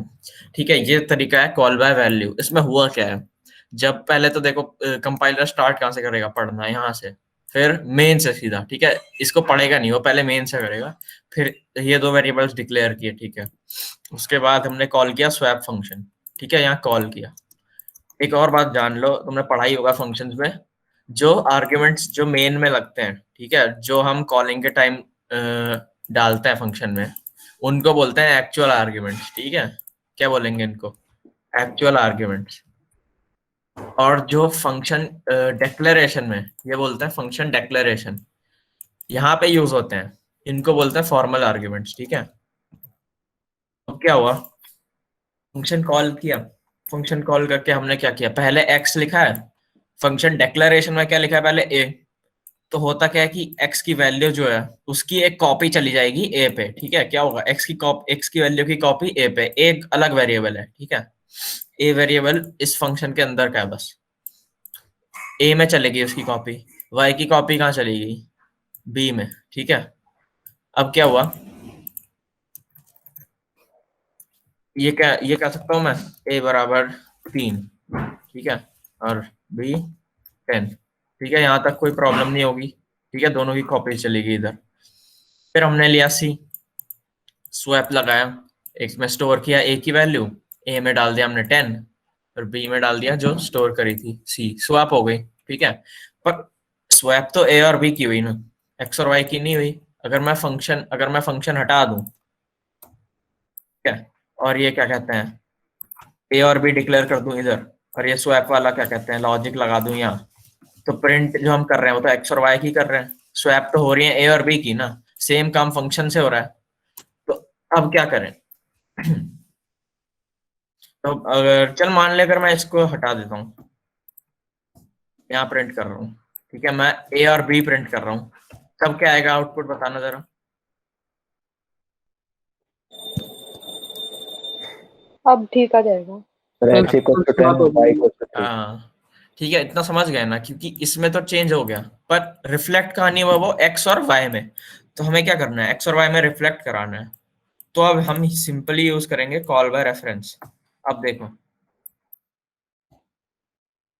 Speaker 4: ठीक है, ये तरीका है कॉल बाय वैल्यू। इसमें हुआ क्या है, जब पहले तो देखो कंपाइलर स्टार्ट कहाँ से करेगा पढ़ना, यहाँ से, फिर मेन से सीधा, ठीक है, इसको पढ़ेगा नहीं, वो पहले मेन से करेगा, फिर ये 2 वेरिएबल्स डिक्लेयर किए, ठीक है। उसके बाद हमने कॉल किया स्वैप फंक्शन, ठीक है, यहाँ कॉल किया। एक और बात जान लो, तुमने पढ़ाई होगा फंक्शंस में, जो आर्ग्यूमेंट्स जो मेन में लगते हैं, ठीक है, जो हम कॉलिंग के टाइम डालते हैं फंक्शन में, उनको बोलते हैं एक्चुअल आर्ग्यूमेंट्स, ठीक है। क्या बोलेंगे इनको? Actual arguments. और जो फंक्शन डेक्लेरेशन में, ये बोलते हैं फंक्शन डेक्लेरेशन, यहाँ पे यूज होते हैं, इनको बोलते हैं फॉर्मल आर्ग्यूमेंट्स, ठीक है। अब क्या हुआ, फंक्शन कॉल किया, फंक्शन कॉल करके हमने क्या किया, पहले x लिखा है, फंक्शन डेक्लेरेशन में क्या लिखा है पहले a, तो होता क्या है कि x की वैल्यू जो है उसकी एक कॉपी चली जाएगी a पे, ठीक है। क्या होगा, x की वैल्यू की कॉपी a पे, एक अलग वेरिएबल है, ठीक है, a वेरिएबल इस फंक्शन के अंदर का है, बस a में चलेगी उसकी कॉपी, y की कॉपी कहाँ चलेगी, b में, ठीक है। अब क्या हुआ, ये कह सकता हूं मैं a बराबर 3, ठीक है, और b 10, ठीक है, यहाँ तक कोई प्रॉब्लम नहीं होगी, ठीक है, दोनों की कॉपी चलेगी इधर। फिर हमने लिया c, स्वैप लगाया, एक में स्टोर किया a की वैल्यू, a में डाल दिया हमने 10 और b में डाल दिया जो स्टोर करी थी c, स्वैप हो गई, ठीक है। पर स्वैप तो a और b की हुई ना, x और y की नहीं हुई। अगर मैं फंक्शन हटा दूं, ठीक है, और ये क्या कहते हैं a और b डिक्लेयर कर दूं इधर, और ये स्वैप वाला क्या कहते हैं लॉजिक लगा दूं यहाँ, तो प्रिंट जो हम कर रहे हैं वो तो x और y की कर रहे हैं, स्वैप तो हो रही है a और b की ना, सेम काम फंक्शन से हो रहा है। तो अब क्या करें तो अगर चल मान ले अगर मैं इसको हटा देता हूँ, यहाँ प्रिंट कर रहा हूँ, ठीक है, मैं a और b प्रिंट कर रहा हूँ, तब क्या आएगा आउटपुट बताना जरा।
Speaker 5: अब ठीक आ जाएगा।
Speaker 8: x equals to 10 y equals to 3।
Speaker 4: हाँ ठीक है, इतना समझ गए ना, क्योंकि इसमें तो चेंज हो गया पर रिफ्लेक्ट कहानी हुआ वो x और y में, तो हमें क्या करना है, x और y में रिफ्लेक्ट कराना है। तो अब हम सिंपली यूज करेंगे कॉल बाय रेफरेंस। अब देखो,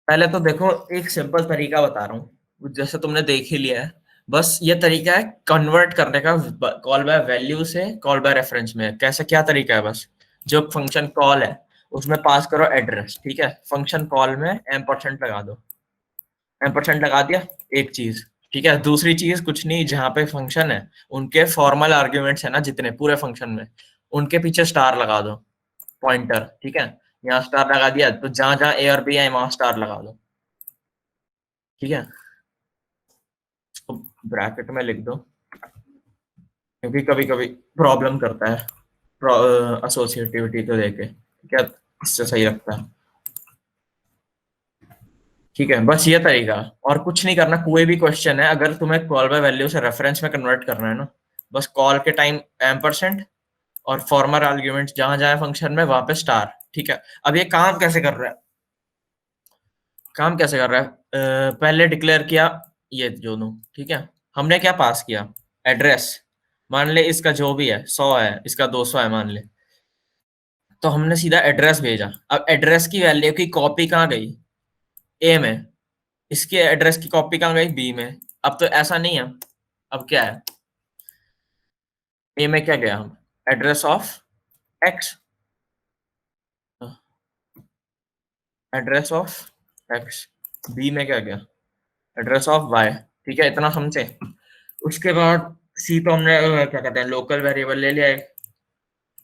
Speaker 4: पहले तो देखो एक सिंपल तरीका बता रहा हूँ, जैसे तुमने देख ही लिया है, बस ये तरीका है कन्वर्ट करने का कॉल बाय वैल्यू से कॉल बाय रेफरेंस में। कैसे, क्या तरीका है, बस जो फंक्शन कॉल है उसमें पास करो एड्रेस, ठीक है, फंक्शन कॉल में एम्परसेंड लगा दो, एम्परसेंड लगा दिया एक चीज, ठीक है। दूसरी चीज कुछ नहीं, जहाँ पे फंक्शन है उनके फॉर्मल आर्ग्यूमेंट्स है ना जितने पूरे फंक्शन में, उनके पीछे स्टार लगा दो, पॉइंटर, ठीक है, यहाँ स्टार लगा दिया, तो जहां जहां ए और बी है वहां स्टार लगा दो, ठीक है। इसको ब्रैकेट में लिख दो क्योंकि कभी कभी प्रॉब्लम करता है एसोसिएटिविटी तो देके, ठीक है, इससे सही लगता है, ठीक है। बस ये तरीका, और कुछ नहीं करना। कोई भी क्वेश्चन है अगर तुम्हें कॉल बाय वैल्यू से रेफरेंस में कन्वर्ट करना है ना, बस कॉल के टाइम एम्परसेंड और फॉर्मल आर्ग्यूमेंट जहां जहां फंक्शन में वहां पे स्टार, ठीक है। अब ये काम कैसे कर रहा है, पहले डिक्लेयर किया ये दोनों, ठीक है, हमने क्या पास किया, एड्रेस, मान ले इसका जो भी है 100 है, इसका 200 है मान ले, तो हमने सीधा एड्रेस भेजा। अब एड्रेस की वैल्यू की कॉपी कहाँ गई, ए में, इसके एड्रेस की कॉपी कहाँ गई, बी में। अब तो ऐसा नहीं है, अब क्या है, ए में क्या गया, हम address of X, address of X, B में क्या गया, एड्रेस ऑफ वाई, ठीक है, इतना समझे। उसके बाद सी तो हमने क्या कहते हैं लोकल वेरिएबल ले लिया है,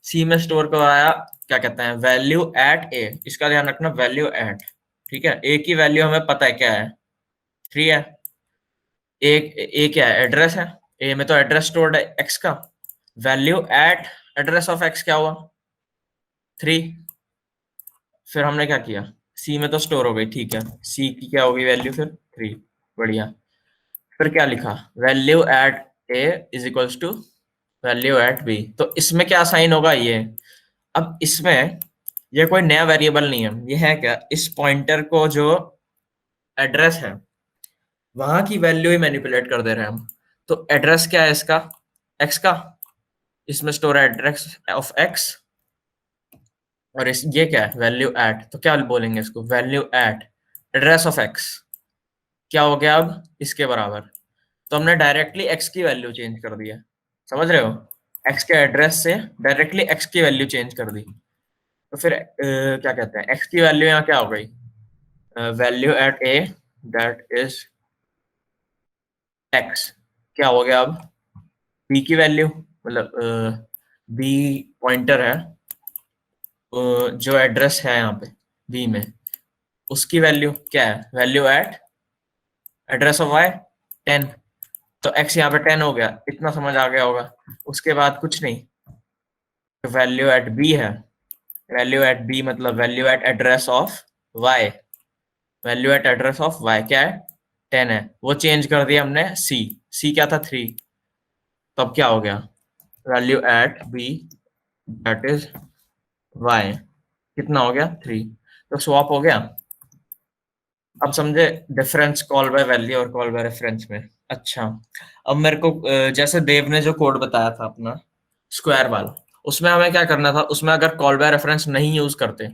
Speaker 4: सी में स्टोर करवाया क्या कहते हैं वैल्यू एट ए, इसका ध्यान रखना वैल्यू एट, ठीक है। ए की वैल्यू हमें पता है क्या है, 3 है। ए क्या है, एड्रेस है, ए में तो एड्रेस स्टोर्ड है एक्स का, value at address of x क्या हुआ 3। फिर हमने क्या किया, सी में तो स्टोर हो गई, ठीक है, सी की क्या होगी वैल्यू फिर 3, बढ़िया। फिर क्या लिखा, value at A is equals to value at B. तो इसमें क्या साइन होगा ये, अब इसमें ये कोई नया वेरिएबल नहीं है, ये है क्या, इस पॉइंटर को जो एड्रेस है वहां की वैल्यू ही मैनिपुलेट कर दे रहे हैं हम। तो एड्रेस क्या है इसका, एक्स का, इसमें स्टोर है एड्रेस ऑफ एक्स, और इस ये क्या है वैल्यू एट, तो क्या बोलेंगे इसको, value at address of x क्या हो गया अब इसके बराबर। तो हमने डायरेक्टली एक्स की वैल्यू चेंज कर दी है, समझ रहे हो, एक्स के एड्रेस से डायरेक्टली एक्स की वैल्यू चेंज कर दी। तो फिर क्या कहते हैं एक्स की वैल्यू यहाँ क्या हो गई, value at A that is X, क्या हो गया अब बी की वैल्यू, मतलब बी पॉइंटर है जो एड्रेस है यहाँ पे बी में, उसकी वैल्यू क्या है, value at address of Y 10, तो एक्स यहाँ पे 10 हो गया, इतना समझ आ गया होगा। उसके बाद कुछ नहीं, वैल्यू एट बी है, वैल्यू एट बी मतलब value at address of Y, value at address of Y क्या है 10 है, वो चेंज कर दिया हमने सी क्या था 3, तब क्या हो गया value at B that is Y कितना हो गया 3, तो स्वैप हो गया। अब समझे डिफरेंस कॉल बाय वैल्यू और कॉल बाय रेफरेंस में। अच्छा अब मेरे को जैसे देव ने जो कोड बताया था अपना स्क्वायर वाला, उसमें हमें क्या करना था, उसमें अगर कॉल बाय रेफरेंस नहीं यूज करते,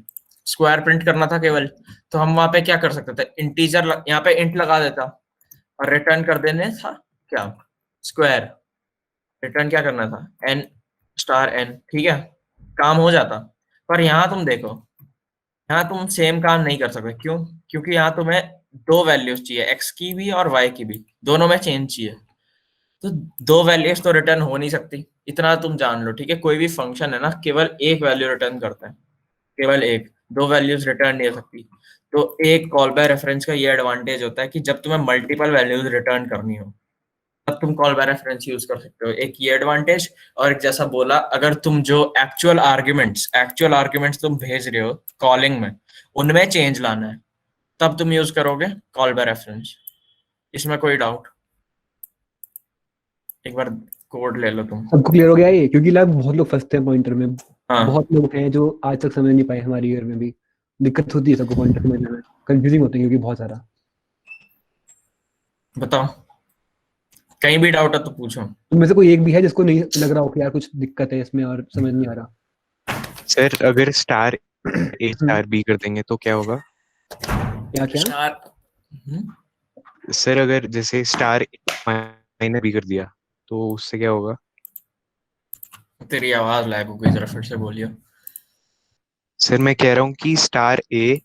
Speaker 4: स्क्वायर प्रिंट करना था केवल, तो हम वहां पे क्या कर सकते थे, इंटीजर यहाँ पे इंट लगा देता और रिटर्न कर देने था क्या स्क्वायर, रिटर्न क्या करना था n स्टार n, ठीक है, काम हो जाता। पर यहाँ तुम देखो, यहाँ तुम सेम काम नहीं कर सकते, क्यों, क्योंकि यहाँ तुम्हें दो वैल्यूज चाहिए, x की भी और y की भी, दोनों में चेंज चाहिए, तो दो वैल्यूज तो रिटर्न हो नहीं सकती, इतना तुम जान लो, ठीक है। कोई भी फंक्शन है ना केवल एक वैल्यू रिटर्न करता है, केवल एक, दो वैल्यूज रिटर्न नहीं हो सकती। तो एक कॉल बाय रेफरेंस का ये एडवांटेज होता है कि जब तुम्हें मल्टीपल वैल्यूज रिटर्न करनी हो तब तुम कॉल बाय रेफरेंस यूज कर सकते हो, एक ये एडवांटेज। और एक जैसा बोला, अगर तुम जो एक्चुअल आर्ग्यूमेंट्स तुम भेज रहे हो कॉलिंग में, उनमें चेंज लाना है, तब तुम यूज करोगे कॉल बाय रेफरेंस, इसमें कोई डाउट, एक बार कोड ले लो तुम।
Speaker 1: सबको क्लियर हो गया ये, क्योंकि लाइक बहुत लोग फंसते हैं पॉइंटर में,
Speaker 4: हाँ
Speaker 1: बहुत लोग हैं जो आज तक समझ नहीं पाए, हमारी ईयर में भी दिक्कत होती है सबको पॉइंटर समझने में, कंफ्यूजिंग होते हैं क्योंकि बहुत सारा।
Speaker 4: बताओ, कहीं भी डाउट है तो पूछो।
Speaker 1: तुम में से कोई एक भी है जिसको नहीं लग रहा हो कि यार कुछ दिक्कत है इसमें और समझ नहीं आ रहा?
Speaker 10: सर अगर स्टार ए स्टार बी कर देंगे तो क्या होगा?
Speaker 1: क्या क्या
Speaker 4: स्टार
Speaker 10: सर अगर जैसे स्टार माइनस बी कर दिया तो उससे क्या होगा?
Speaker 4: तेरी आवाज लैग हो गई, जरा फिर से बोलियो।
Speaker 10: सर मैं कह रहा हूँ कि स्टार ए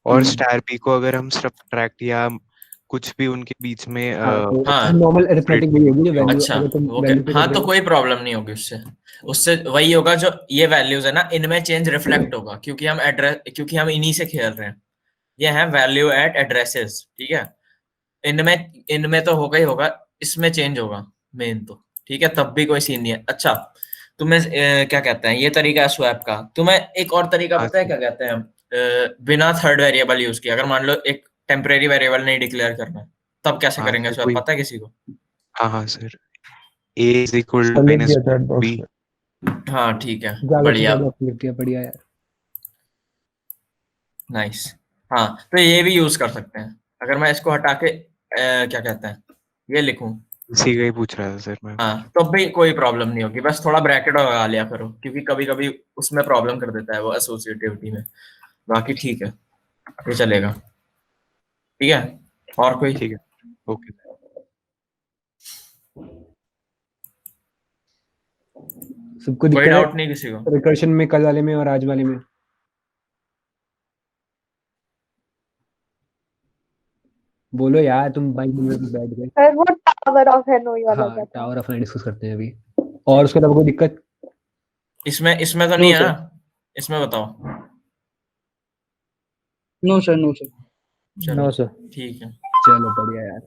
Speaker 10: और स्टार बी को अगर हम सब्ट्रैक्ट या कुछ भी उनके बीच में
Speaker 4: हाँ
Speaker 1: नॉर्मल अरिथमेटिक में होगी जो वैल्यू,
Speaker 4: अच्छा
Speaker 1: अगर तुम
Speaker 4: वो
Speaker 1: वैल्यू पे
Speaker 4: हाँ
Speaker 1: कर
Speaker 4: तो
Speaker 1: रहे
Speaker 4: कोई प्रॉब्लम नहीं होगी उससे, उससे वही होगा जो ये वैल्यूज है ना, इनमें चेंज रिफ्लेक्ट होगा, क्योंकि हम इन्हीं से खेल रहे हैं, ये है वैल्यू एट एड्रेसेस, ठीक है। इनमें तो होगा ही होगा, इसमें चेंज होगा मेन तो, ठीक है, तब भी कोई सीन नहीं है। अच्छा तुम्हें क्या कहते हैं, ये तरीका है स्वैप का। तुम्हें एक और तरीका पता है क्या कहते हैं, बिना थर्ड वेरिएबल यूज किया, अगर मान लो एक टेम्परेरी वेरिएबल नहीं डिक्लेयर करना, तब कैसे करेंगे
Speaker 10: तो
Speaker 4: स्वैप,
Speaker 10: कोई
Speaker 4: पता है किसी को?
Speaker 10: हाँ sir A is equal to minus B.
Speaker 4: हाँ ठीक है,
Speaker 1: ज्यादा से
Speaker 4: बढ़िया,
Speaker 1: ज्यादा लिख दिया, बढ़िया यार,
Speaker 4: नाइस। हाँ तो ये भी यूज कर सकते हैं, अगर मैं इसको हटा के क्या कहते हैं ये लिखूं,
Speaker 10: इसी का ही पूछ रहा था सर मैं।
Speaker 4: हाँ तो भी कोई प्रॉब्लम नहीं होगी, बस थोड़ा ब्रैकेट लगा लिया करो, क्योंकि कभी कभी उसमें प्रॉब्लम कर देता है वो एसोसिएटिविटी में। बाकी ठीक है, ये चलेगा, ठीक है। और कोई?
Speaker 10: ठीक है, ओके।
Speaker 1: सबको
Speaker 4: कोई
Speaker 1: दिक्कत है
Speaker 4: डाउट नहीं किसी को?
Speaker 1: रिकर्शन में, कल वाले में और आज वाले में? बोलो यार, तुम बाइक में बैठ गए।
Speaker 5: सर वो टावर ऑफ हेनोई वाला
Speaker 1: हाँ,
Speaker 5: क्या था?
Speaker 1: टावर ऑफ हेनोई डिस्कस करते हैं अभी। और उसके अलावा कोई दिक्कत?
Speaker 4: इसमें तो नहीं है ना, इसमें बताओ।
Speaker 9: No sir, no sir.
Speaker 4: चलो
Speaker 3: नो सर।
Speaker 4: ठीक है।
Speaker 1: चलो बढ़िया यार।